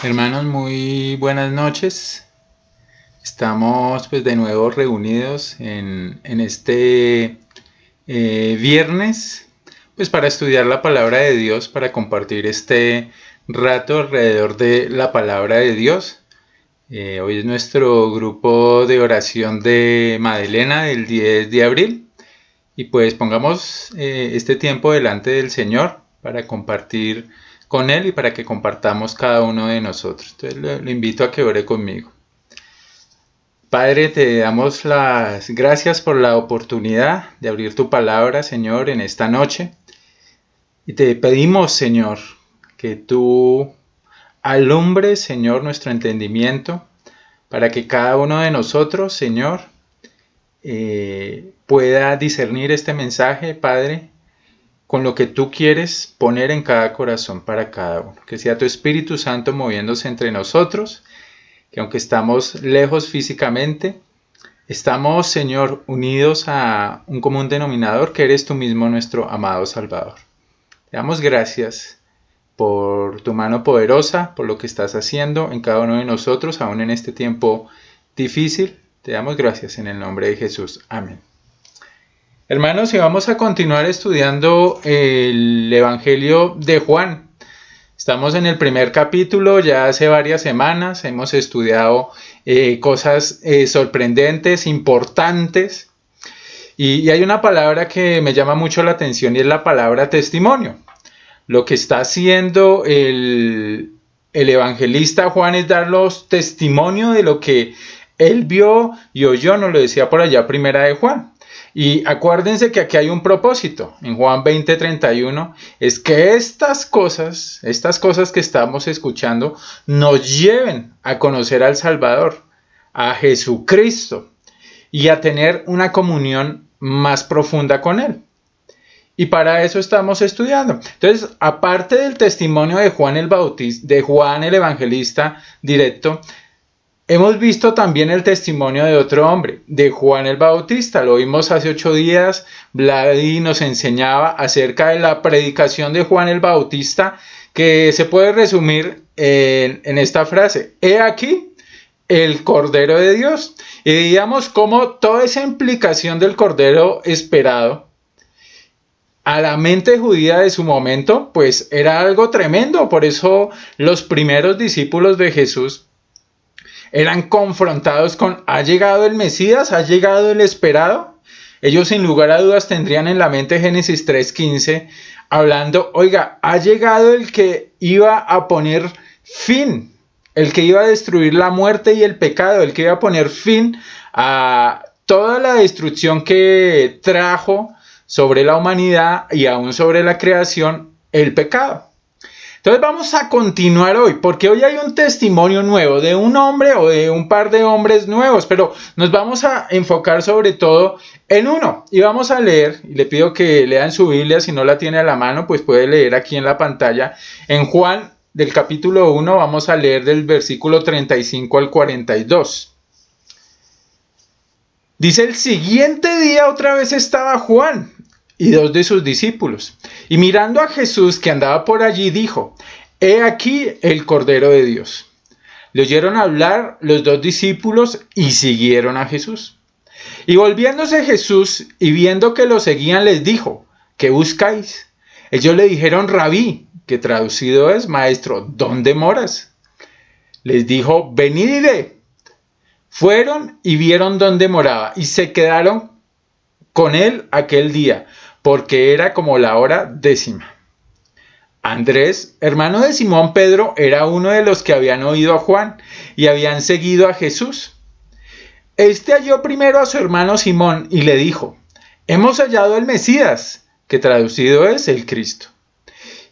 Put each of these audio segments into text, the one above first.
Hermanos, muy buenas noches. Estamos pues de nuevo reunidos en este viernes pues para estudiar la palabra de Dios, para compartir este rato alrededor de la palabra de Dios. Hoy es nuestro grupo de oración de Madelena del 10 de abril y pues pongamos este tiempo delante del Señor para compartir con Él y para que compartamos cada uno de nosotros. Entonces le invito a que ore conmigo. Padre, te damos las gracias por la oportunidad de abrir tu palabra, Señor, en esta noche. Y te pedimos, Señor, que tú alumbres, Señor, nuestro entendimiento para que cada uno de nosotros, Señor, pueda discernir este mensaje, Padre, con lo que tú quieres poner en cada corazón para cada uno. Que sea tu Espíritu Santo moviéndose entre nosotros, que aunque estamos lejos físicamente, estamos, Señor, unidos a un común denominador, que eres tú mismo, nuestro amado Salvador. Te damos gracias por tu mano poderosa, por lo que estás haciendo en cada uno de nosotros, aún en este tiempo difícil. Te damos gracias en el nombre de Jesús. Amén. Hermanos, y vamos a continuar estudiando el Evangelio de Juan. Estamos en el primer capítulo, ya hace varias semanas hemos estudiado cosas sorprendentes, importantes, y hay una palabra que me llama mucho la atención y es la palabra testimonio. Lo que está haciendo el evangelista Juan es darnos testimonio de lo que él vio y oyó, nos lo decía por allá primera de Juan. Y acuérdense que aquí hay un propósito, en Juan 20:31, es que estas cosas que estamos escuchando, nos lleven a conocer al Salvador, a Jesucristo, y a tener una comunión más profunda con Él. Y para eso estamos estudiando. Entonces, aparte del testimonio de Juan el Bautista, de Juan el Evangelista directo, hemos visto también el testimonio de otro hombre, de Juan el Bautista. Lo vimos hace 8 días. Vladi nos enseñaba acerca de la predicación de Juan el Bautista, que se puede resumir en esta frase: he aquí el Cordero de Dios. Y veíamos cómo toda esa implicación del Cordero esperado a la mente judía de su momento, pues era algo tremendo. Por eso los primeros discípulos de Jesús eran confrontados con: ¿ha llegado el Mesías? ¿Ha llegado el esperado? Ellos sin lugar a dudas tendrían en la mente Génesis 3:15, hablando: oiga, ha llegado el que iba a poner fin, el que iba a destruir la muerte y el pecado, el que iba a poner fin a toda la destrucción que trajo sobre la humanidad y aún sobre la creación el pecado. Entonces vamos a continuar hoy, porque hoy hay un testimonio nuevo de un hombre o de un par de hombres nuevos, pero nos vamos a enfocar sobre todo en uno. Y vamos a leer, y le pido que lean su Biblia, si no la tiene a la mano, pues puede leer aquí en la pantalla. En Juan, del capítulo 1, vamos a leer del versículo 35 al 42. Dice: el siguiente día otra vez estaba Juan y 2 de sus discípulos, y mirando a Jesús que andaba por allí, dijo: he aquí el Cordero de Dios. Le oyeron hablar los 2 discípulos y siguieron a Jesús. Y volviéndose Jesús y viendo que lo seguían, les dijo: ¿qué buscáis? Ellos le dijeron: Rabí, que traducido es maestro, ¿dónde moras? Les dijo: venid y ved. Fueron y vieron dónde moraba y se quedaron con él aquel día, porque era como la hora 10:00. Andrés, hermano de Simón Pedro, era uno de los que habían oído a Juan y habían seguido a Jesús. Este halló primero a su hermano Simón y le dijo: hemos hallado el Mesías, que traducido es el Cristo.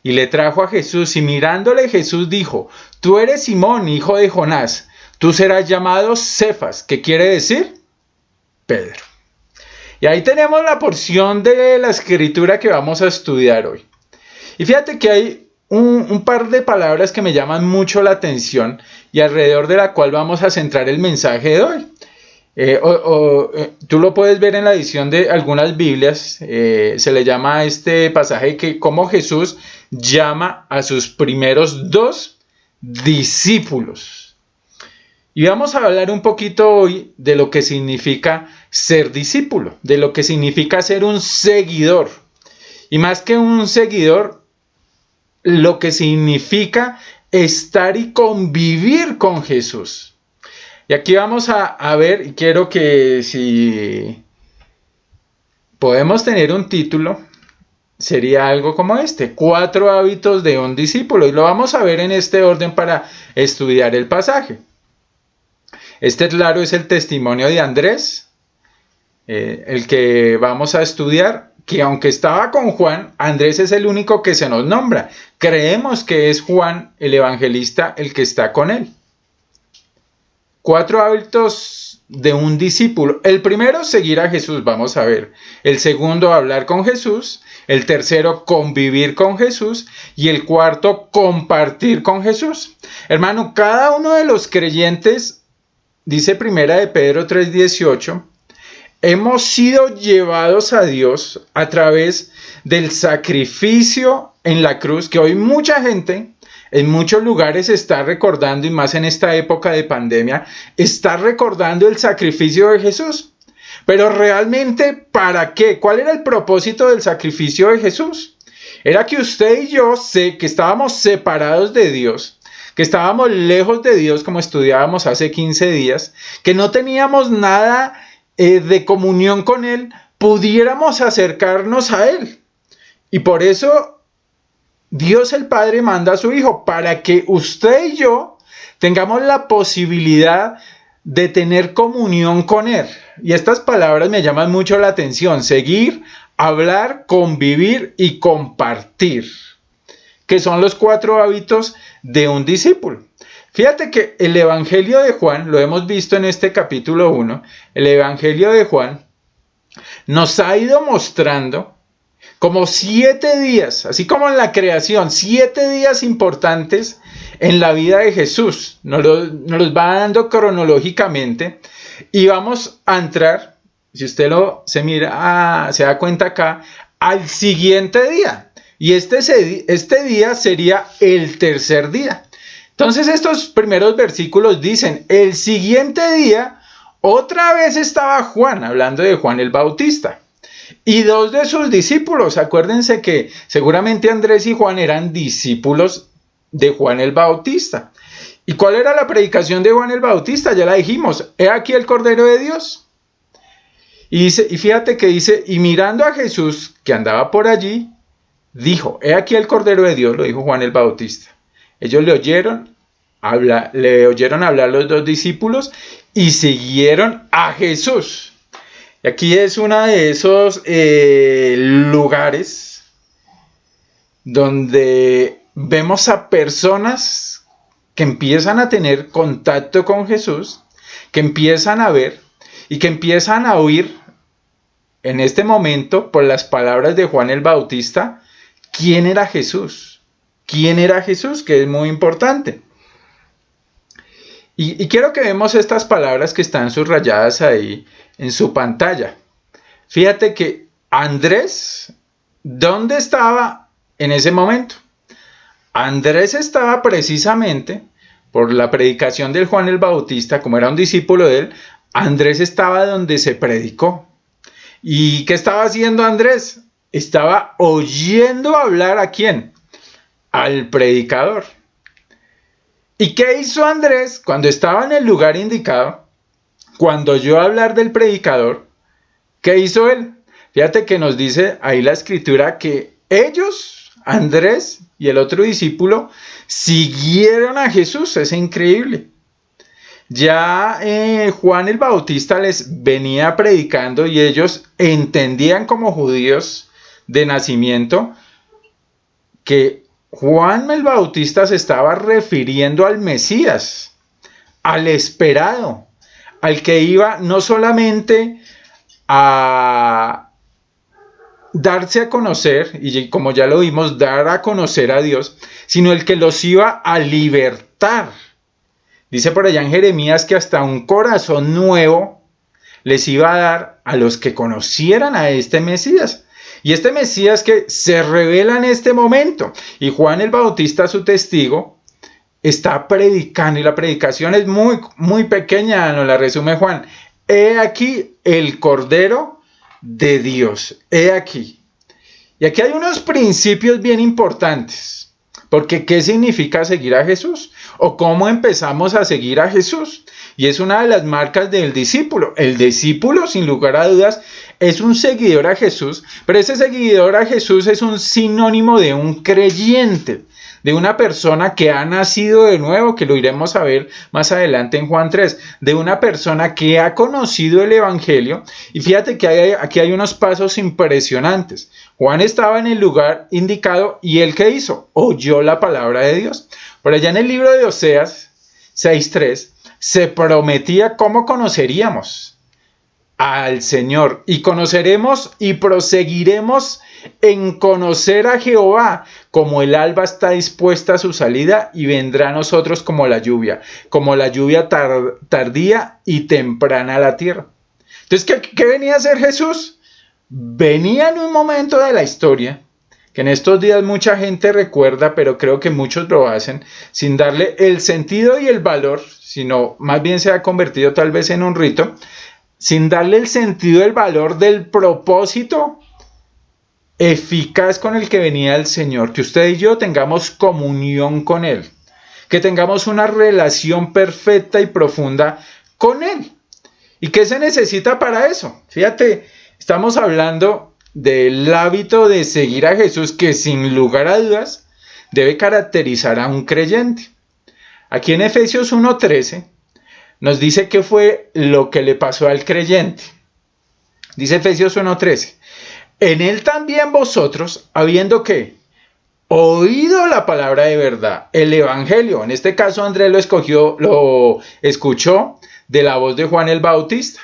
Y le trajo a Jesús, y mirándole Jesús dijo: tú eres Simón, hijo de Jonás, tú serás llamado Cefas, que quiere decir Pedro. Y ahí tenemos la porción de la escritura que vamos a estudiar hoy. Y fíjate que hay un par de palabras que me llaman mucho la atención y alrededor de la cual vamos a centrar el mensaje de hoy. Tú lo puedes ver en la edición de algunas Biblias. Se le llama a este pasaje que como Jesús llama a sus primeros 2 discípulos. Y vamos a hablar un poquito hoy de lo que significa ser discípulo, de lo que significa ser un seguidor. Y más que un seguidor, lo que significa estar y convivir con Jesús. Y aquí vamos a ver, y quiero que si podemos tener un título, sería algo como este: 4 hábitos de un discípulo. Y lo vamos a ver en este orden para estudiar el pasaje. Este, claro, es el testimonio de Andrés, el que vamos a estudiar, que aunque estaba con Juan, Andrés es el único que se nos nombra. Creemos que es Juan, el evangelista, el que está con él. 4 hábitos de un discípulo. El primero, seguir a Jesús, vamos a ver. El segundo, hablar con Jesús. El tercero, convivir con Jesús. Y el cuarto, compartir con Jesús. Hermano, cada uno de los creyentes, dice Primera de Pedro 3:18, hemos sido llevados a Dios a través del sacrificio en la cruz, que hoy mucha gente en muchos lugares está recordando, y más en esta época de pandemia, está recordando el sacrificio de Jesús. Pero realmente, ¿para qué? ¿Cuál era el propósito del sacrificio de Jesús? Era que usted y yo, que estábamos separados de Dios, que estábamos lejos de Dios, como estudiábamos hace 15 días, que no teníamos nada de comunión con Él, pudiéramos acercarnos a Él. Y por eso Dios el Padre manda a su Hijo, para que usted y yo tengamos la posibilidad de tener comunión con Él. Y estas palabras me llaman mucho la atención: seguir, hablar, convivir y compartir, que son los 4 hábitos de un discípulo. Fíjate que el Evangelio de Juan, lo hemos visto en este capítulo 1, el Evangelio de Juan nos ha ido mostrando como 7 días, así como en la creación, 7 días importantes en la vida de Jesús. Nos los va dando cronológicamente y vamos a entrar, si usted se mira, se da cuenta acá, al siguiente día. Y este día sería el tercer día. Entonces estos primeros versículos dicen: el siguiente día otra vez estaba Juan, hablando de Juan el Bautista, y 2 de sus discípulos. Acuérdense que seguramente Andrés y Juan eran discípulos de Juan el Bautista. ¿Y cuál era la predicación de Juan el Bautista? Ya la dijimos: he aquí el Cordero de Dios. Y fíjate que dice: y mirando a Jesús que andaba por allí, dijo: he aquí el Cordero de Dios. Lo dijo Juan el Bautista. Ellos le oyeron hablar los 2 discípulos y siguieron a Jesús. Y aquí es uno de esos lugares donde vemos a personas que empiezan a tener contacto con Jesús, que empiezan a ver y que empiezan a oír en este momento, por las palabras de Juan el Bautista, quién era Jesús. ¿Quién era Jesús? Que es muy importante. Y quiero que vemos estas palabras que están subrayadas ahí en su pantalla. Fíjate que Andrés, ¿dónde estaba en ese momento? Andrés estaba precisamente, por la predicación del Juan el Bautista, como era un discípulo de él, Andrés estaba donde se predicó. ¿Y qué estaba haciendo Andrés? Estaba oyendo hablar ¿a quién? Al predicador. ¿Y qué hizo Andrés cuando estaba en el lugar indicado? Cuando oyó hablar del predicador, ¿qué hizo él? Fíjate que nos dice ahí la escritura que ellos, Andrés y el otro discípulo, siguieron a Jesús. Es increíble. Ya Juan el Bautista les venía predicando y ellos entendían como judíos de nacimiento que Juan el Bautista se estaba refiriendo al Mesías, al esperado, al que iba no solamente a darse a conocer, y como ya lo vimos, dar a conocer a Dios, sino el que los iba a libertar. Dice por allá en Jeremías que hasta un corazón nuevo les iba a dar a los que conocieran a este Mesías. Y este Mesías que se revela en este momento. Y Juan el Bautista, su testigo, está predicando y la predicación es muy, muy pequeña, nos la resume Juan. He aquí el Cordero de Dios, he aquí. Y aquí hay unos principios bien importantes, porque ¿qué significa seguir a Jesús? ¿O cómo empezamos a seguir a Jesús? Y es una de las marcas del discípulo. El discípulo, sin lugar a dudas, es un seguidor a Jesús, pero ese seguidor a Jesús es un sinónimo de un creyente, de una persona que ha nacido de nuevo, que lo iremos a ver más adelante en Juan 3, de una persona que ha conocido el Evangelio. Y fíjate que aquí hay unos pasos impresionantes. Juan estaba en el lugar indicado y ¿él qué hizo? Oyó la palabra de Dios. Por allá en el libro de Oseas 6:3 se prometía cómo conoceríamos al Señor, y conoceremos y proseguiremos en conocer a Jehová, como el alba está dispuesta a su salida y vendrá a nosotros como la lluvia tardía y temprana a la tierra. Entonces, ¿qué venía a hacer Jesús? Venía en un momento de la historia que en estos días mucha gente recuerda, pero creo que muchos lo hacen sin darle el sentido y el valor, sino más bien se ha convertido tal vez en un rito, sin darle el sentido y el valor del propósito eficaz con el que venía el Señor, que usted y yo tengamos comunión con Él, que tengamos una relación perfecta y profunda con Él. ¿Y qué se necesita para eso? Fíjate, estamos hablando del hábito de seguir a Jesús, que sin lugar a dudas debe caracterizar a un creyente. Aquí en Efesios 1:13 nos dice qué fue lo que le pasó al creyente. Dice Efesios 1:13. En él también vosotros, habiendo ¿qué? Oído la palabra de verdad, el evangelio. En este caso Andrés lo escuchó de la voz de Juan el Bautista.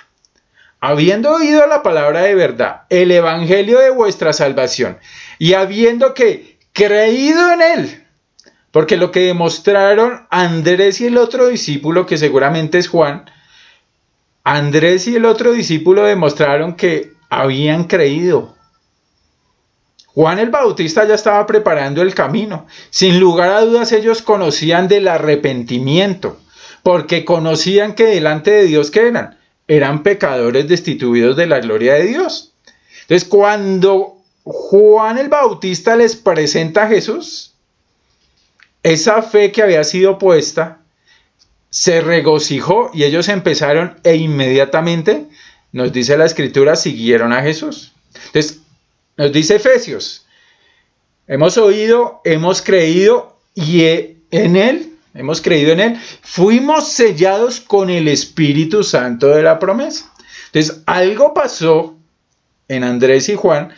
Habiendo oído la palabra de verdad, el evangelio de vuestra salvación, y habiendo ¿qué? Creído en él. Porque lo que demostraron Andrés y el otro discípulo, que seguramente es Juan, Andrés y el otro discípulo demostraron que habían creído. Juan el Bautista ya estaba preparando el camino. Sin lugar a dudas ellos conocían del arrepentimiento, porque conocían que delante de Dios ¿qué eran? Eran pecadores destituidos de la gloria de Dios. Entonces cuando Juan el Bautista les presenta a Jesús, esa fe que había sido puesta se regocijó y ellos empezaron e inmediatamente, nos dice la Escritura, siguieron a Jesús. Entonces, nos dice Efesios, hemos oído, hemos creído y hemos creído en Él, fuimos sellados con el Espíritu Santo de la promesa. Entonces, algo pasó en Andrés y Juan,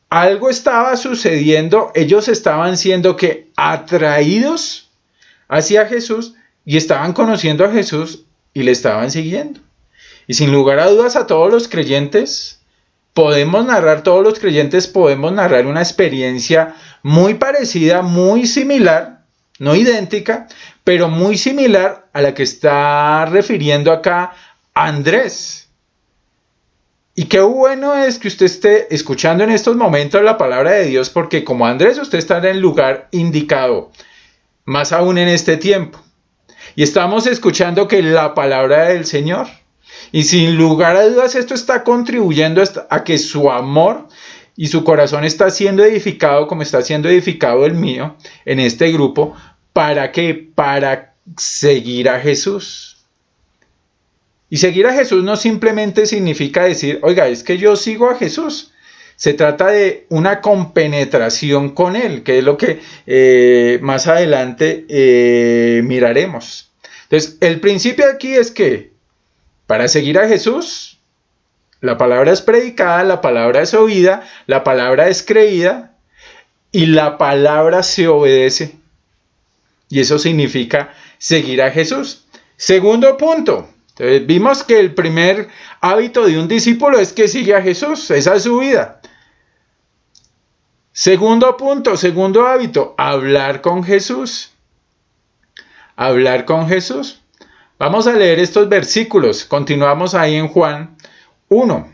algo estaba sucediendo, ellos estaban siendo que atraídos hacia Jesús y estaban conociendo a Jesús y le estaban siguiendo. Y sin lugar a dudas a todos los creyentes podemos narrar una experiencia muy parecida, muy similar, no idéntica, pero muy similar a la que está refiriendo acá Andrés. Y qué bueno es que usted esté escuchando en estos momentos la palabra de Dios, porque como Andrés usted está en el lugar indicado, más aún en este tiempo. Y estamos escuchando que la palabra del Señor. Y sin lugar a dudas esto está contribuyendo a que su amor y su corazón está siendo edificado como está siendo edificado el mío en este grupo. ¿Para qué? Para seguir a Jesús. Y seguir a Jesús no simplemente significa decir, oiga, es que yo sigo a Jesús. Se trata de una compenetración con Él, que es lo que más adelante miraremos. Entonces, el principio aquí es que para seguir a Jesús, la palabra es predicada, la palabra es oída, la palabra es creída y la palabra se obedece. Y eso significa seguir a Jesús. Segundo punto. Entonces, vimos que el primer hábito de un discípulo es que sigue a Jesús, esa es su vida. Segundo punto, segundo hábito, hablar con Jesús. Hablar con Jesús. Vamos a leer estos versículos, continuamos ahí en Juan 1,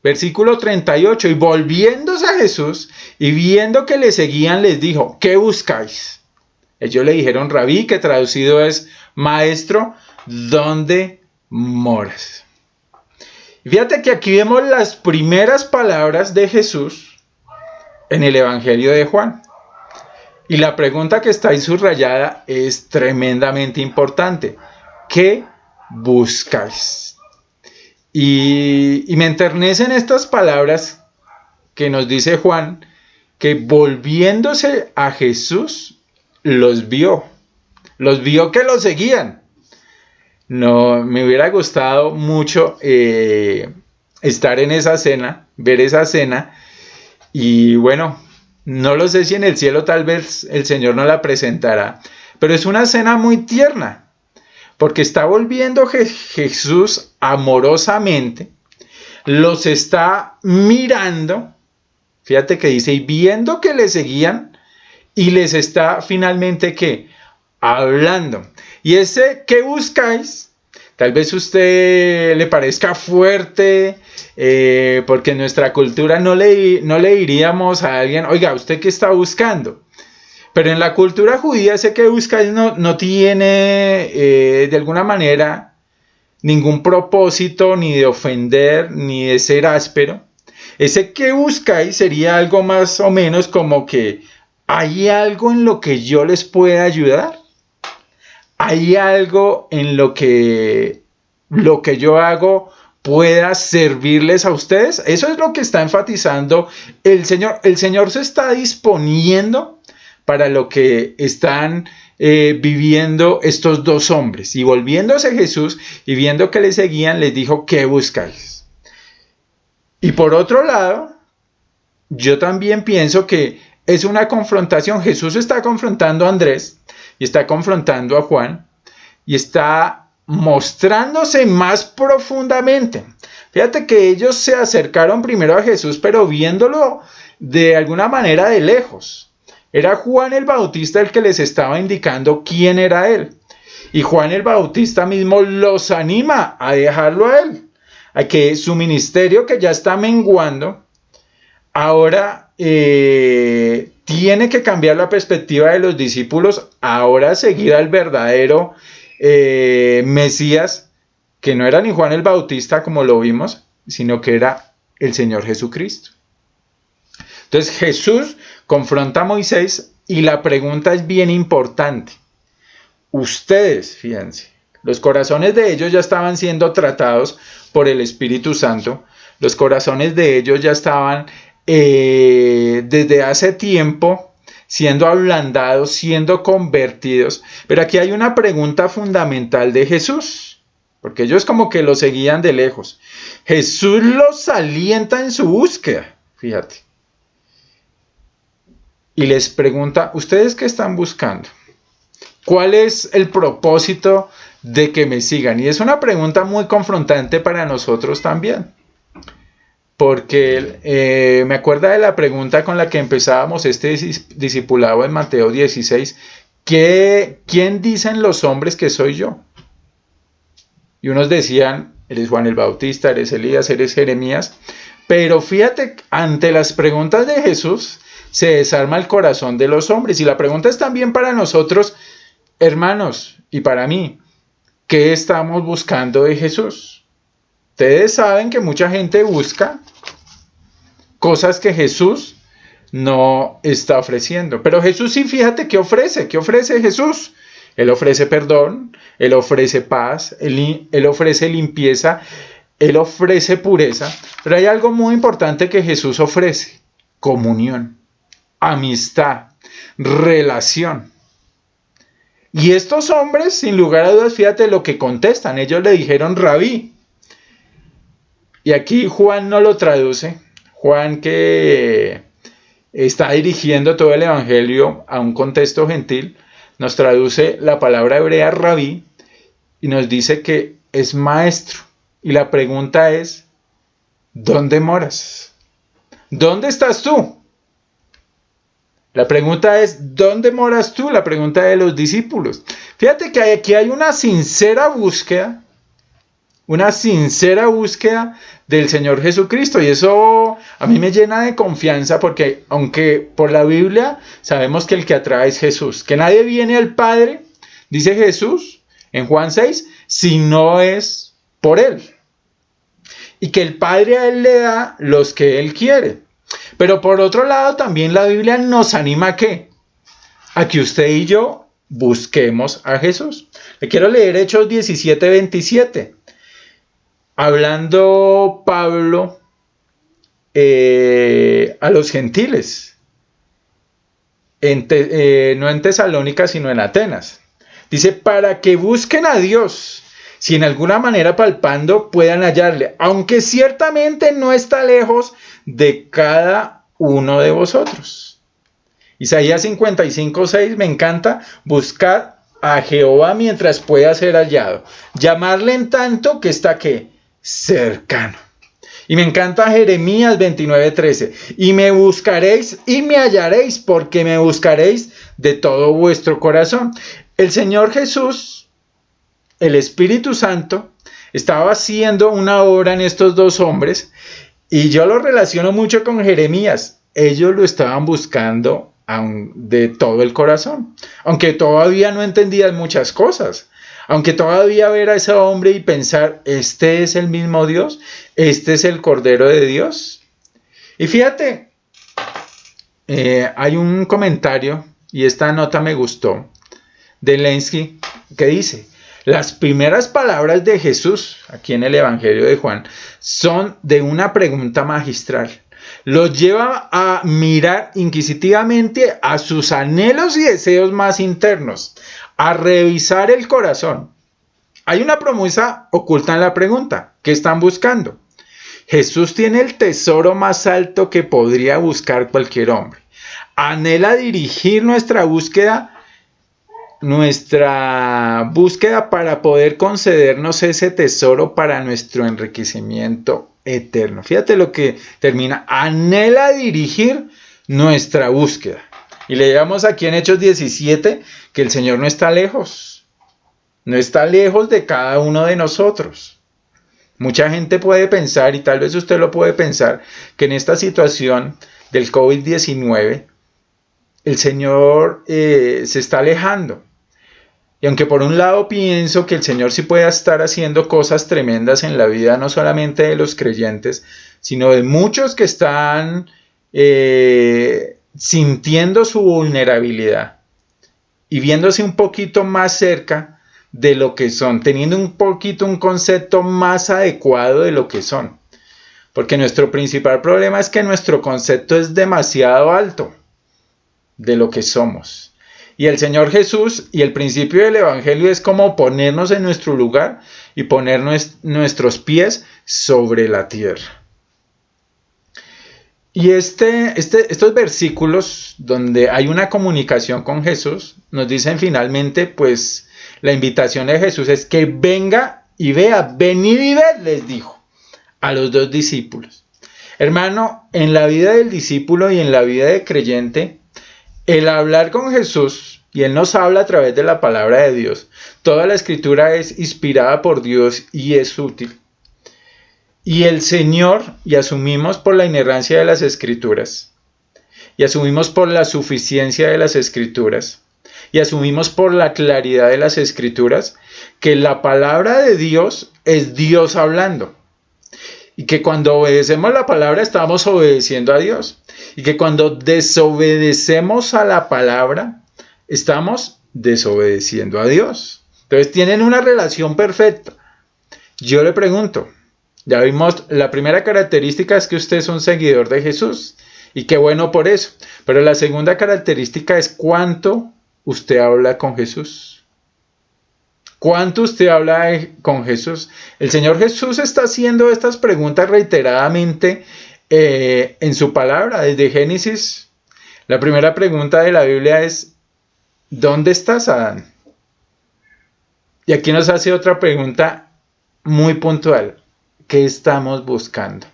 versículo 38, y volviéndose a Jesús y viendo que le seguían les dijo, ¿qué buscáis? Ellos le dijeron Rabí, que traducido es maestro, ¿dónde moras? Y fíjate que aquí vemos las primeras palabras de Jesús en el Evangelio de Juan. Y la pregunta que está ahí subrayada es tremendamente importante. ¿Qué buscáis? Y me enternecen estas palabras que nos dice Juan, que volviéndose a Jesús, los vio que lo seguían. No, me hubiera gustado mucho estar en esa cena, ver esa cena, y bueno, no lo sé si en el cielo tal vez el Señor nos la presentará, pero es una cena muy tierna, porque está volviendo Jesús amorosamente, los está mirando, fíjate que dice, y viendo que le seguían, y les está finalmente, ¿qué? Hablando. Y ese ¿qué buscáis? Tal vez a usted le parezca fuerte, porque en nuestra cultura no le diríamos a alguien, oiga, ¿usted qué está buscando? Pero en la cultura judía ese ¿qué buscáis? No tiene de alguna manera ningún propósito ni de ofender ni de ser áspero. Ese ¿qué buscáis? Sería algo más o menos como que ¿hay algo en lo que yo les pueda ayudar? ¿Hay algo en lo que yo hago pueda servirles a ustedes? Eso es lo que está enfatizando el Señor. El Señor se está disponiendo para lo que están viviendo estos dos hombres. Y volviéndose a Jesús y viendo que le seguían, les dijo, ¿qué buscáis? Y por otro lado, yo también pienso que es una confrontación. Jesús está confrontando a Andrés y está confrontando a Juan y está mostrándose más profundamente. Fíjate que ellos se acercaron primero a Jesús, pero viéndolo de alguna manera de lejos. Era Juan el Bautista el que les estaba indicando quién era él. Y Juan el Bautista mismo los anima a dejarlo a él, a que su ministerio, que ya está menguando, ahora tiene que cambiar la perspectiva de los discípulos, ahora seguir al verdadero Mesías, que no era ni Juan el Bautista como lo vimos, sino que era el Señor Jesucristo. Entonces Jesús confronta a Moisés y la pregunta es bien importante. Ustedes, fíjense, los corazones de ellos ya estaban siendo tratados por el Espíritu Santo, los corazones de ellos ya estaban desde hace tiempo siendo ablandados, siendo convertidos. Pero aquí hay una pregunta fundamental de Jesús, porque ellos como que lo seguían de lejos. Jesús los alienta en su búsqueda, fíjate. Y les pregunta, ¿ustedes qué están buscando? ¿Cuál es el propósito de que me sigan? Y es una pregunta muy confrontante para nosotros también. Porque me acuerda de la pregunta con la que empezábamos este discipulado en Mateo 16. ¿Quién dicen los hombres que soy yo? Y unos decían, eres Juan el Bautista, eres Elías, eres Jeremías. Pero fíjate, ante las preguntas de Jesús se desarma el corazón de los hombres. Y la pregunta es también para nosotros, hermanos, y para mí, ¿qué estamos buscando de Jesús? Ustedes saben que mucha gente busca cosas que Jesús no está ofreciendo. Pero Jesús sí, fíjate, ¿qué ofrece? ¿Qué ofrece Jesús? Él ofrece perdón, Él ofrece paz, Él ofrece limpieza, Él ofrece pureza. Pero hay algo muy importante que Jesús ofrece: comunión, amistad, relación. Y estos hombres, sin lugar a dudas, fíjate lo que contestan. Ellos le dijeron Rabí. Y aquí Juan no lo traduce. Juan, que está dirigiendo todo el Evangelio a un contexto gentil, nos traduce la palabra hebrea Rabí y nos dice que es maestro. Y la pregunta es, ¿dónde moras? ¿Dónde estás tú? La pregunta es, ¿dónde moras tú? La pregunta de los discípulos. Fíjate que aquí hay una sincera búsqueda una sincera búsqueda del Señor Jesucristo. Y eso a mí me llena de confianza, porque aunque por la Biblia sabemos que el que atrae es Jesús, que nadie viene al Padre, dice Jesús en Juan 6, si no es por Él. Y que el Padre a Él le da los que Él quiere. Pero por otro lado también la Biblia nos anima ¿a qué? A que usted y yo busquemos a Jesús. Le quiero leer Hechos 17:27. Hablando Pablo a los gentiles, no en Tesalónica, sino en Atenas. Dice, para que busquen a Dios, si en alguna manera palpando puedan hallarle, aunque ciertamente no está lejos de cada uno de vosotros. Isaías 55:6 me encanta, buscar a Jehová mientras pueda ser hallado, llamarle en tanto que está ¿qué? Cercano. Y me encanta Jeremías 29:13, y me buscaréis y me hallaréis, porque me buscaréis de todo vuestro corazón. El Señor Jesús, el Espíritu Santo, estaba haciendo una obra en estos dos hombres, y yo lo relaciono mucho con Jeremías. Ellos lo estaban buscando de todo el corazón, aunque todavía no entendían muchas cosas, aunque todavía ver a ese hombre y pensar, este es el mismo Dios, este es el Cordero de Dios. Y fíjate, hay un comentario, y esta nota me gustó, de Lenski, que dice, las primeras palabras de Jesús, aquí en el Evangelio de Juan, son de una pregunta magistral. Los lleva a mirar inquisitivamente a sus anhelos y deseos más internos, a revisar el corazón. Hay una promesa oculta en la pregunta. ¿Qué están buscando? Jesús tiene el tesoro más alto que podría buscar cualquier hombre. Anhela dirigir nuestra búsqueda para poder concedernos ese tesoro para nuestro enriquecimiento eterno. Fíjate lo que termina, anhela dirigir nuestra búsqueda. Y leemos aquí en Hechos 17 que el Señor no está lejos de cada uno de nosotros. Mucha gente puede pensar, y tal vez usted lo puede pensar, que en esta situación del COVID-19 el Señor se está alejando. Y aunque por un lado pienso que el Señor sí puede estar haciendo cosas tremendas en la vida, no solamente de los creyentes, sino de muchos que están sintiendo su vulnerabilidad y viéndose un poquito más cerca de lo que son, teniendo un concepto más adecuado de lo que son. Porque nuestro principal problema es que nuestro concepto es demasiado alto de lo que somos. Y el Señor Jesús y el principio del Evangelio es como ponernos en nuestro lugar y poner nuestros pies sobre la tierra. Y estos versículos donde hay una comunicación con Jesús nos dicen finalmente, pues la invitación de Jesús es que venga y vea, venid y ved, les dijo a los dos discípulos. Hermano, en la vida del discípulo y en la vida del creyente, el hablar con Jesús, y Él nos habla a través de la palabra de Dios. Toda la escritura es inspirada por Dios y es útil. Y el Señor, y asumimos por la inerrancia de las escrituras, y asumimos por la suficiencia de las escrituras, y asumimos por la claridad de las escrituras, que la palabra de Dios es Dios hablando. Y que cuando obedecemos la palabra estamos obedeciendo a Dios. Y que cuando desobedecemos a la palabra, estamos desobedeciendo a Dios. Entonces tienen una relación perfecta. Yo le pregunto, ya vimos, la primera característica es que usted es un seguidor de Jesús. Y qué bueno por eso. Pero la segunda característica es cuánto usted habla con Jesús. ¿Cuánto usted habla con Jesús? El Señor Jesús está haciendo estas preguntas reiteradamente en su palabra, desde Génesis. La primera pregunta de la Biblia es, ¿dónde estás, Adán? Y aquí nos hace otra pregunta muy puntual, ¿qué estamos buscando?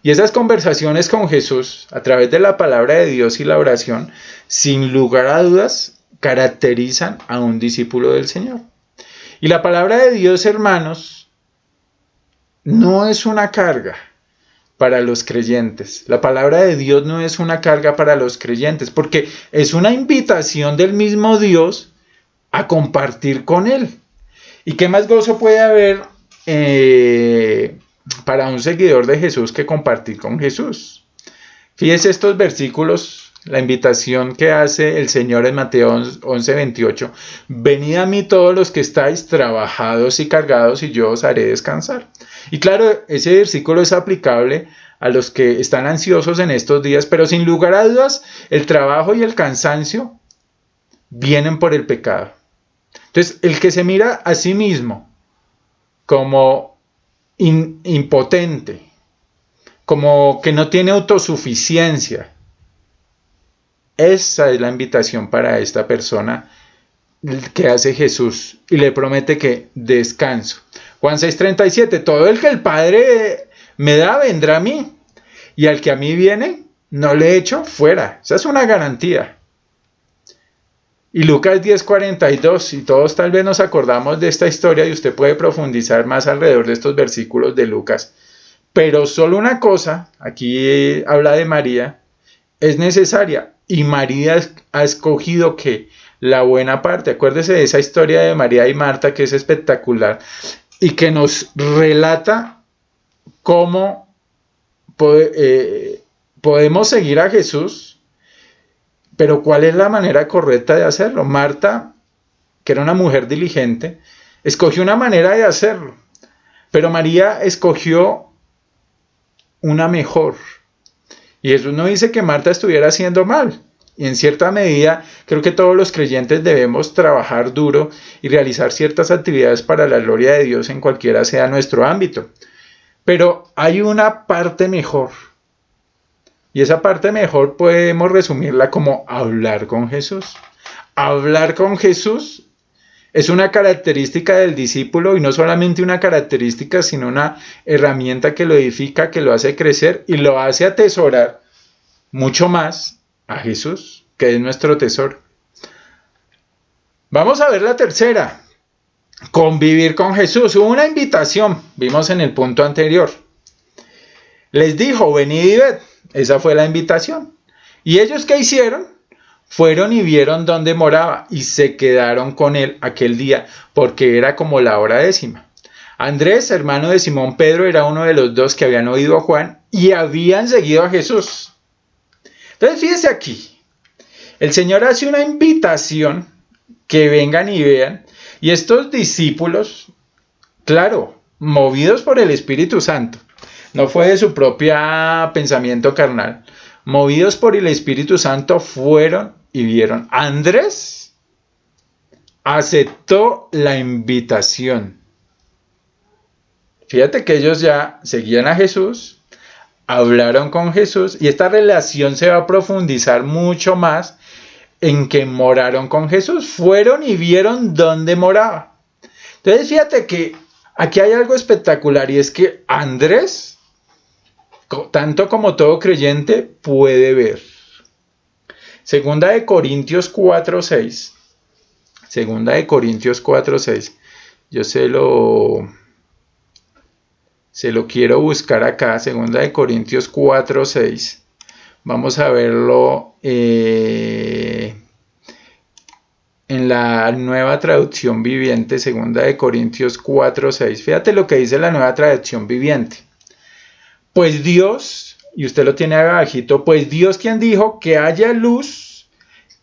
Y esas conversaciones con Jesús, a través de la palabra de Dios y la oración, sin lugar a dudas, caracterizan a un discípulo del Señor. Y la palabra de Dios, hermanos, no es una carga para los creyentes. La palabra de Dios no es una carga para los creyentes, porque es una invitación del mismo Dios a compartir con Él. ¿Y qué más gozo puede haber para un seguidor de Jesús que compartir con Jesús? Fíjese estos versículos, la invitación que hace el Señor en Mateo 11:28. Venid a mí todos los que estáis trabajados y cargados, y yo os haré descansar. Y claro, ese versículo es aplicable a los que están ansiosos en estos días, pero sin lugar a dudas, el trabajo y el cansancio vienen por el pecado. Entonces, el que se mira a sí mismo como impotente, como que no tiene autosuficiencia, esa es la invitación para esta persona que hace Jesús y le promete que descanso. Juan 6:37, todo el que el Padre me da vendrá a mí, y al que a mí viene no le echo fuera. Esa es una garantía. Y Lucas 10:42, y todos tal vez nos acordamos de esta historia y usted puede profundizar más alrededor de estos versículos de Lucas. Pero solo una cosa, aquí habla de María, es necesaria, y María ha escogido que la buena parte. Acuérdese de esa historia de María y Marta que es espectacular y que nos relata cómo podemos seguir a Jesús, pero ¿cuál es la manera correcta de hacerlo? Marta, que era una mujer diligente, escogió una manera de hacerlo, pero María escogió una mejor. Y Jesús no dice que Marta estuviera haciendo mal. Y en cierta medida, creo que todos los creyentes debemos trabajar duro y realizar ciertas actividades para la gloria de Dios en cualquiera sea nuestro ámbito. Pero hay una parte mejor. Y esa parte mejor podemos resumirla como hablar con Jesús. Hablar con Jesús es una característica del discípulo, y no solamente una característica, sino una herramienta que lo edifica, que lo hace crecer y lo hace atesorar mucho más a Jesús, que es nuestro tesoro. Vamos a ver la tercera. Convivir con Jesús. Hubo una invitación, vimos en el punto anterior. Les dijo, venid y ved. Esa fue la invitación. ¿Y ellos qué hicieron? Fueron y vieron dónde moraba y se quedaron con él aquel día, porque era como la hora 10. Andrés, hermano de Simón Pedro, era uno de los dos que habían oído a Juan y habían seguido a Jesús. Entonces, fíjese aquí. El Señor hace una invitación que vengan y vean. Y estos discípulos, claro, movidos por el Espíritu Santo, no fue de su propio pensamiento carnal, movidos por el Espíritu Santo, fueron y vieron. Andrés aceptó la invitación. Fíjate que ellos ya seguían a Jesús, hablaron con Jesús, y esta relación se va a profundizar mucho más en que moraron con Jesús. Fueron y vieron dónde moraba. Entonces fíjate que aquí hay algo espectacular, y es que Andrés, tanto como todo creyente, puede ver. Segunda de Corintios 4:6. Segunda de Corintios 4:6. Yo se lo quiero buscar acá. Segunda de Corintios 4:6. Vamos a verlo en la Nueva Traducción Viviente. Segunda de Corintios 4:6. Fíjate lo que dice la Nueva Traducción Viviente. Pues Dios, y usted lo tiene abajito, pues Dios, quien dijo que haya luz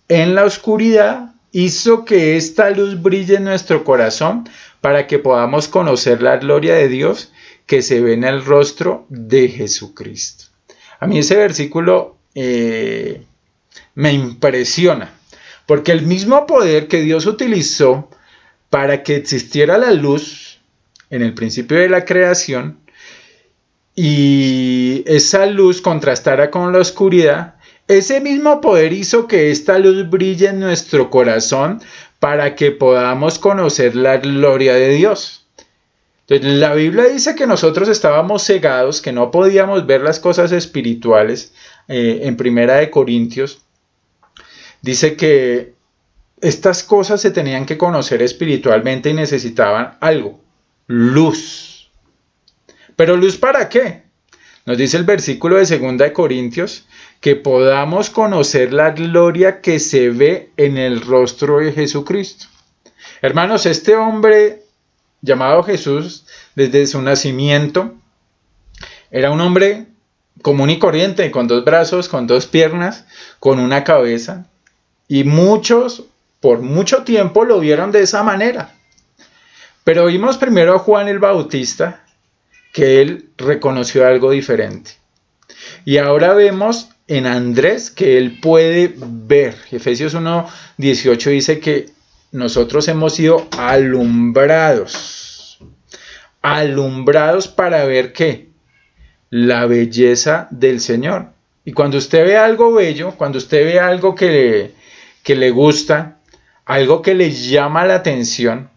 en la oscuridad, hizo que esta luz brille en nuestro corazón para que podamos conocer la gloria de Dios que se ve en el rostro de Jesucristo. A mí ese versículo me impresiona, porque el mismo poder que Dios utilizó para que existiera la luz en el principio de la creación, y esa luz contrastara con la oscuridad, ese mismo poder hizo que esta luz brille en nuestro corazón para que podamos conocer la gloria de Dios. Entonces, la Biblia dice que nosotros estábamos cegados, que no podíamos ver las cosas espirituales. En Primera de Corintios dice que estas cosas se tenían que conocer espiritualmente y necesitaban algo, luz. ¿Pero luz para qué? Nos dice el versículo de 2 de Corintios que podamos conocer la gloria que se ve en el rostro de Jesucristo. Hermanos, este hombre llamado Jesús, desde su nacimiento, era un hombre común y corriente, con 2 brazos, con 2 piernas, con una cabeza. Y muchos, por mucho tiempo, lo vieron de esa manera. Pero vimos primero a Juan el Bautista, que él reconoció algo diferente. Y ahora vemos en Andrés que él puede ver. Efesios 1:18 dice que nosotros hemos sido alumbrados. Alumbrados para ver ¿qué? La belleza del Señor. Y cuando usted ve algo bello, cuando usted ve algo que le gusta, algo que le llama la atención,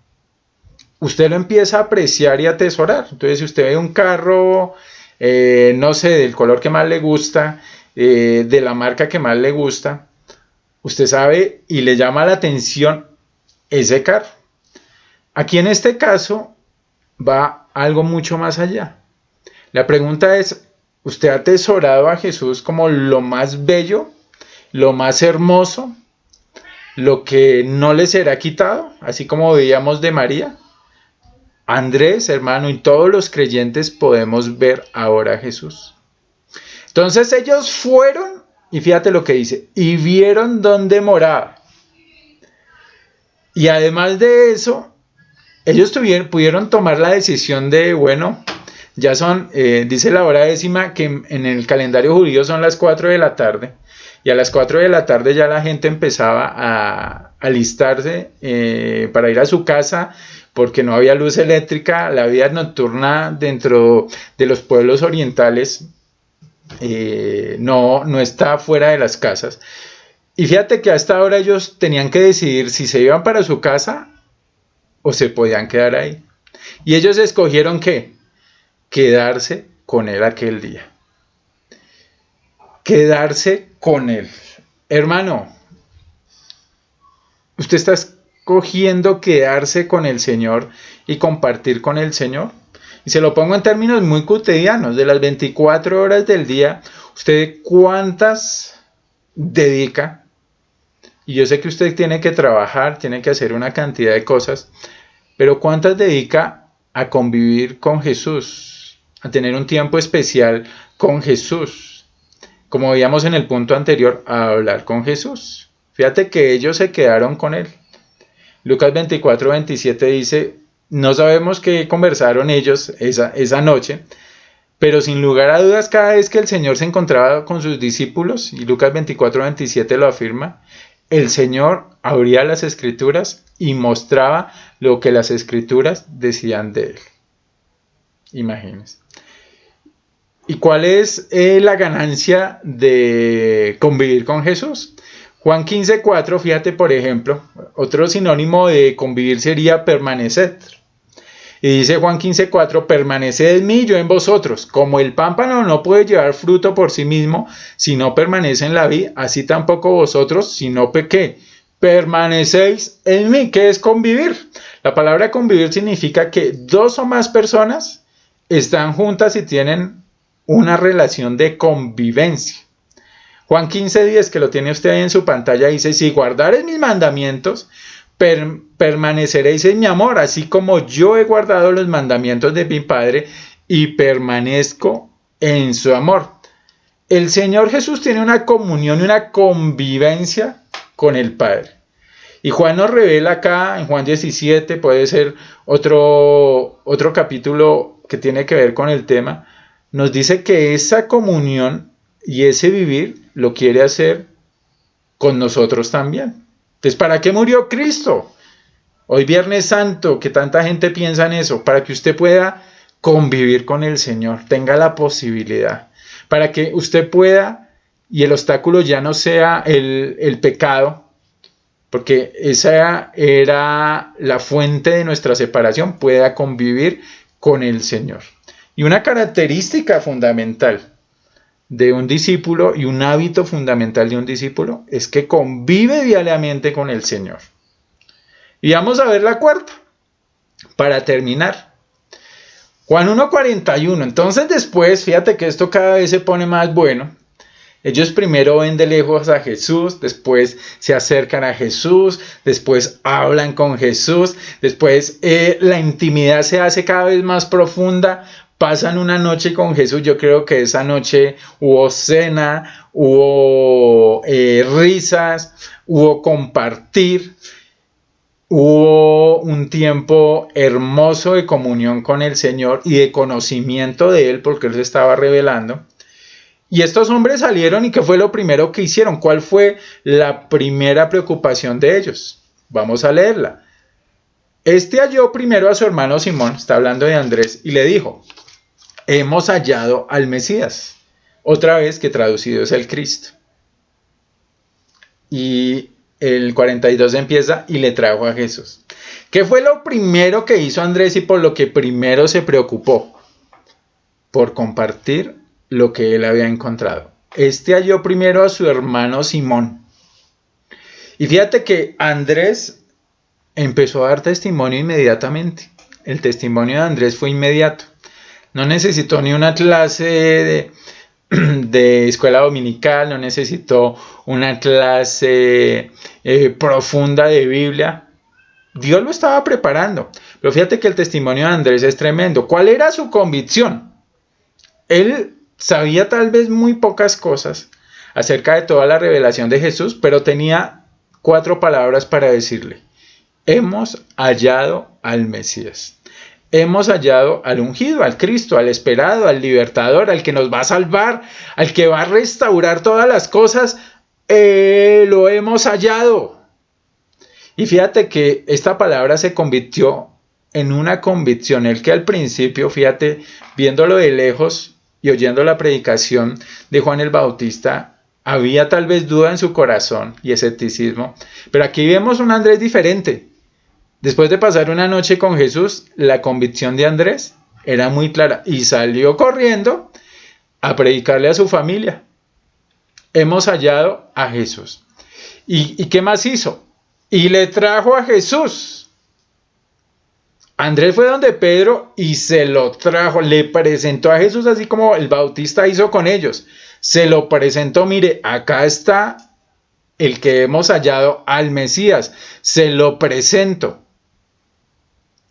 usted lo empieza a apreciar y a atesorar. Entonces, si usted ve un carro, no sé, del color que más le gusta, de la marca que más le gusta, usted sabe y le llama la atención ese carro. Aquí en este caso va algo mucho más allá. La pregunta es, ¿usted ha atesorado a Jesús como lo más bello, lo más hermoso, lo que no le será quitado, así como veíamos de María? Andrés, hermano, y todos los creyentes podemos ver ahora a Jesús. Entonces ellos fueron, y fíjate lo que dice, y vieron dónde moraba. Y además de eso, ellos pudieron tomar la decisión de, bueno, ya son, dice la hora décima, que en el calendario judío son las 4 de la tarde, y a las 4 de la tarde ya la gente empezaba a alistarse para ir a su casa, porque no había luz eléctrica. La vida nocturna dentro de los pueblos orientales no está fuera de las casas. Y fíjate que a esta hora ellos tenían que decidir si se iban para su casa o se podían quedar ahí. Y ellos escogieron ¿qué? Quedarse con él aquel día. Quedarse con él. Hermano, ¿usted está escogiendo quedarse con el Señor y compartir con el Señor? Y se lo pongo en términos muy cotidianos. De las 24 horas del día, ¿usted cuántas dedica? Y yo sé que usted tiene que trabajar, tiene que hacer una cantidad de cosas, pero ¿cuántas dedica a convivir con Jesús? A tener un tiempo especial con Jesús. Como veíamos en el punto anterior, a hablar con Jesús. Fíjate que ellos se quedaron con él. Lucas 24:27 dice, no sabemos qué conversaron ellos esa noche, pero sin lugar a dudas cada vez que el Señor se encontraba con sus discípulos, y Lucas 24:27 lo afirma, el Señor abría las Escrituras y mostraba lo que las Escrituras decían de él. Imagínense. ¿Y cuál es la ganancia de convivir con Jesús? Juan 15:4, fíjate por ejemplo, otro sinónimo de convivir sería permanecer. Y dice Juan 15:4, permaneced en mí, yo en vosotros. Como el pámpano no puede llevar fruto por sí mismo si no permanece en la vid, así tampoco vosotros si no pequé. Permanecéis en mí. ¿Qué es convivir? La palabra convivir significa que 2 o más personas están juntas y tienen una relación de convivencia. Juan 15:10, que lo tiene usted ahí en su pantalla, dice, si guardareis mis mandamientos, permaneceréis en mi amor, así como yo he guardado los mandamientos de mi Padre y permanezco en su amor. El Señor Jesús tiene una comunión y una convivencia con el Padre. Y Juan nos revela acá, en Juan 17, puede ser otro capítulo que tiene que ver con el tema, nos dice que esa comunión y ese vivir lo quiere hacer con nosotros también. Entonces, ¿para qué murió Cristo? Hoy Viernes Santo, que tanta gente piensa en eso, para que usted pueda convivir con el Señor, tenga la posibilidad, para que usted pueda, y el obstáculo ya no sea el pecado, porque esa era la fuente de nuestra separación, pueda convivir con el Señor. Y una característica fundamental de un discípulo y un hábito fundamental de un discípulo es que convive diariamente con el Señor. Y vamos a ver la cuarta, para terminar. Juan 1:41. Entonces después, fíjate que esto cada vez se pone más bueno. Ellos primero ven de lejos a Jesús, después se acercan a Jesús, después hablan con Jesús, después la intimidad se hace cada vez más profunda, pasan una noche con Jesús. Yo creo que esa noche hubo cena, hubo risas, hubo compartir, hubo un tiempo hermoso de comunión con el Señor y de conocimiento de Él, porque Él se estaba revelando. Y estos hombres salieron, ¿y qué fue lo primero que hicieron? ¿Cuál fue la primera preocupación de ellos? Vamos a leerla. Este halló primero a su hermano Simón, está hablando de Andrés, y le dijo: hemos hallado al Mesías. Otra vez, que traducido es el Cristo. Y el 42 empieza: y le trajo a Jesús. ¿Qué fue lo primero que hizo Andrés y por lo que primero se preocupó? Por compartir lo que él había encontrado. Este halló primero a su hermano Simón. Y fíjate que Andrés empezó a dar testimonio inmediatamente. El testimonio de Andrés fue inmediato. No necesitó ni una clase de escuela dominical, no necesitó una clase profunda de Biblia. Dios lo estaba preparando. Pero fíjate que el testimonio de Andrés es tremendo. ¿Cuál era su convicción? Él sabía tal vez muy pocas cosas acerca de toda la revelación de Jesús, pero tenía 4 palabras para decirle: hemos hallado al Mesías. Hemos hallado al ungido, al Cristo, al esperado, al libertador, al que nos va a salvar, al que va a restaurar todas las cosas. Lo hemos hallado. Y fíjate que esta palabra se convirtió en una convicción. El que al principio, fíjate, viéndolo de lejos y oyendo la predicación de Juan el Bautista, había tal vez duda en su corazón y escepticismo. Pero aquí vemos un Andrés diferente. Después de pasar una noche con Jesús, la convicción de Andrés era muy clara y salió corriendo a predicarle a su familia. Hemos hallado a Jesús. ¿Y qué más hizo? Y le trajo a Jesús. Andrés fue donde Pedro y se lo trajo, le presentó a Jesús así como el Bautista hizo con ellos. Se lo presentó: mire, acá está el que hemos hallado al Mesías, se lo presento.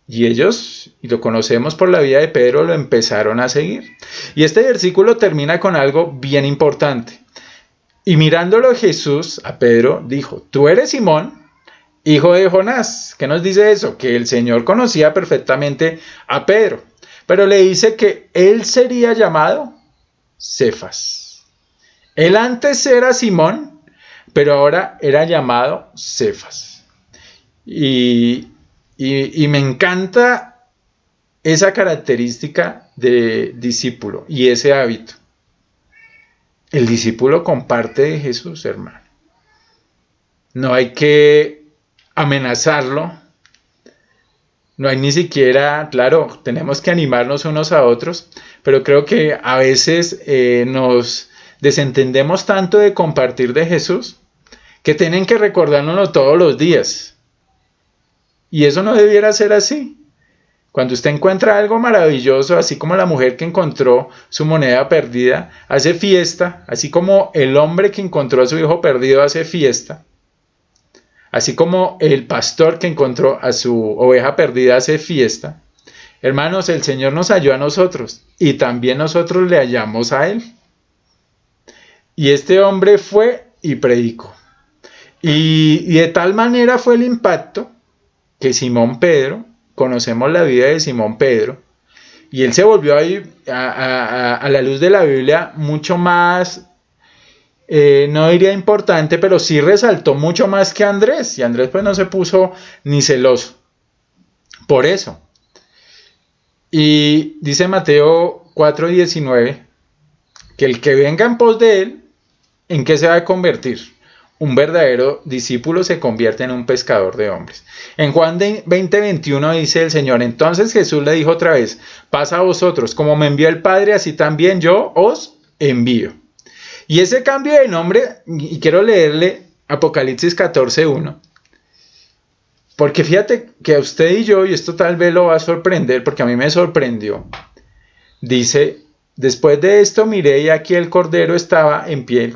Y ellos, y lo conocemos por la vida de Pedro, lo empezaron a seguir. Y este versículo termina con algo bien importante. Y mirándolo Jesús a Pedro, dijo: tú eres Simón, hijo de Jonás. ¿Qué nos dice eso? Que el Señor conocía perfectamente a Pedro, pero le dice que él sería llamado Cefas. Él antes era Simón, pero ahora era llamado Cefas. Y me encanta esa característica de discípulo y ese hábito. El discípulo comparte de Jesús, hermano. No hay que amenazarlo, no hay ni siquiera, claro, tenemos que animarnos unos a otros, pero creo que a veces nos desentendemos tanto de compartir de Jesús que tienen que recordárnoslo todos los días, y eso no debiera ser así. Cuando usted encuentra algo maravilloso, así como la mujer que encontró su moneda perdida, hace fiesta, así como el hombre que encontró a su hijo perdido hace fiesta, así como el pastor que encontró a su oveja perdida hace fiesta. Hermanos, el Señor nos halló a nosotros y también nosotros le hallamos a Él. Y este hombre fue y predicó. Y de tal manera fue el impacto que Simón Pedro, conocemos la vida de Simón Pedro, y él se volvió ahí a la luz de la Biblia mucho más, no diría importante, pero sí resaltó mucho más que Andrés, y Andrés pues no se puso ni celoso por eso. Y dice Mateo 4:19 que el que venga en pos de él, ¿en qué se va a convertir? Un verdadero discípulo se convierte en un pescador de hombres. En Juan 20:21 dice el Señor: entonces Jesús le dijo otra vez: pasa a vosotros, como me envió el Padre, así también yo os envío. Y ese cambio de nombre, y quiero leerle Apocalipsis 14:1, Porque fíjate que a usted y yo, y esto tal vez lo va a sorprender, porque a mí me sorprendió, dice, después de esto miré y aquí el cordero estaba en pie,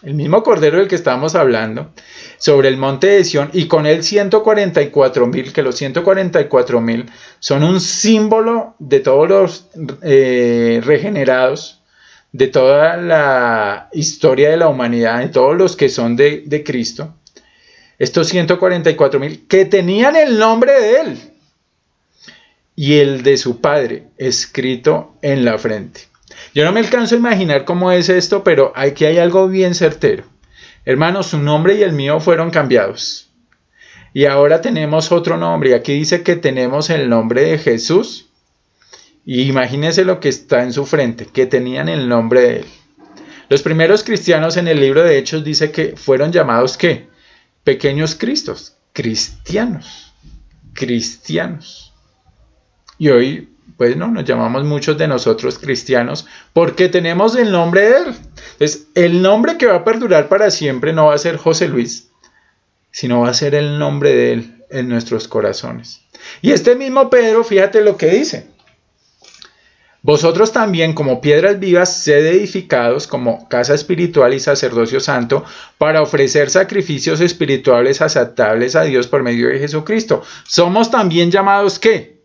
el mismo cordero del que estábamos hablando, sobre el monte de Sión, y con él 144,000, que los 144,000 son un símbolo de todos los regenerados, de toda la historia de la humanidad, de todos los que son de Cristo. Estos 144,000 que tenían el nombre de él y el de su padre escrito en la frente. Yo no me alcanzo a imaginar cómo es esto, pero aquí hay algo bien certero. Hermanos, su nombre y el mío fueron cambiados. Y ahora tenemos otro nombre. Y aquí dice que tenemos el nombre de Jesús. Y imagínense lo que está en su frente, que tenían el nombre de él. Los primeros cristianos en el libro de Hechos dice que fueron llamados ¿qué? Pequeños Cristos, cristianos. Y hoy, pues no, nos llamamos muchos de nosotros cristianos porque tenemos el nombre de él. Entonces, el nombre que va a perdurar para siempre no va a ser José Luis, sino va a ser el nombre de él en nuestros corazones. Y este mismo Pedro, fíjate lo que dice. Vosotros también, como piedras vivas, sed edificados como casa espiritual y sacerdocio santo, para ofrecer sacrificios espirituales aceptables a Dios por medio de Jesucristo. Somos también llamados, ¿qué?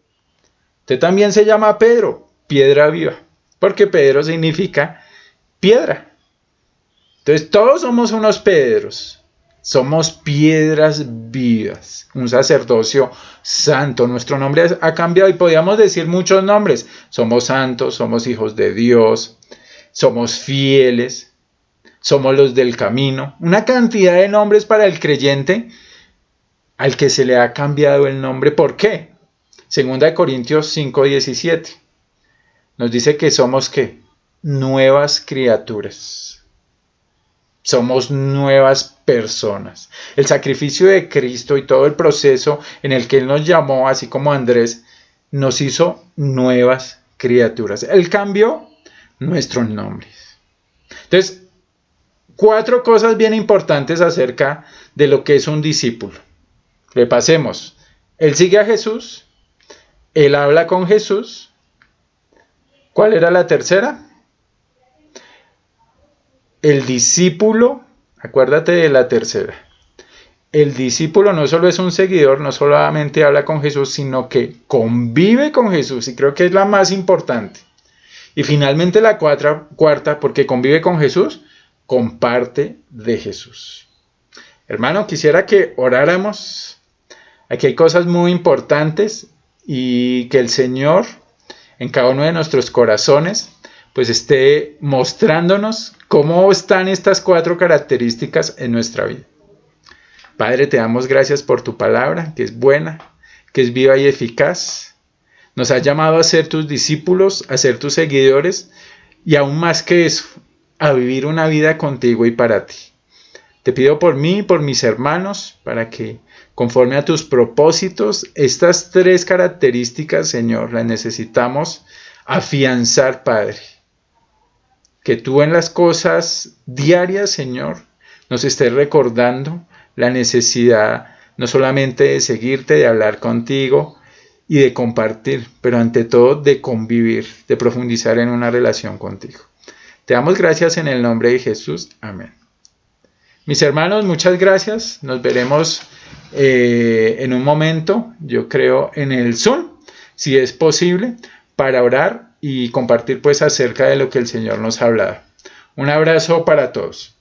Usted también se llama Pedro, piedra viva, porque Pedro significa piedra. Entonces todos somos unos Pedros. Somos piedras vivas, un sacerdocio santo. Nuestro nombre ha cambiado y podríamos decir muchos nombres. Somos santos, somos hijos de Dios, somos fieles, somos los del camino. Una cantidad de nombres para el creyente al que se le ha cambiado el nombre. ¿Por qué? 2 Corintios 5:17 nos dice que somos ¿qué? Nuevas criaturas. Somos nuevas personas. El sacrificio de Cristo y todo el proceso en el que Él nos llamó, así como Andrés, nos hizo nuevas criaturas. Él cambió nuestros nombres. Entonces, 4 cosas bien importantes acerca de lo que es un discípulo. Repasemos. Él sigue a Jesús. Él habla con Jesús. ¿Cuál era la tercera? El discípulo, acuérdate de la tercera. El discípulo no solo es un seguidor, no solamente habla con Jesús, sino que convive con Jesús, y creo que es la más importante. Y finalmente la cuarta, porque convive con Jesús, comparte de Jesús. Hermano, quisiera que oráramos. Aquí hay cosas muy importantes y que el Señor en cada uno de nuestros corazones pues esté mostrándonos cómo están estas 4 características en nuestra vida. Padre, te damos gracias por tu palabra, que es buena, que es viva y eficaz. Nos has llamado a ser tus discípulos, a ser tus seguidores y aún más que eso, a vivir una vida contigo y para ti. Te pido por mí y por mis hermanos, para que conforme a tus propósitos, estas 3 características, Señor, las necesitamos afianzar, Padre. Que tú en las cosas diarias, Señor, nos estés recordando la necesidad no solamente de seguirte, de hablar contigo y de compartir, pero ante todo de convivir, de profundizar en una relación contigo. Te damos gracias en el nombre de Jesús. Amén. Mis hermanos, muchas gracias. Nos veremos en un momento, yo creo, en el Zoom, si es posible, para orar y compartir pues acerca de lo que el Señor nos ha hablado. Un abrazo para todos.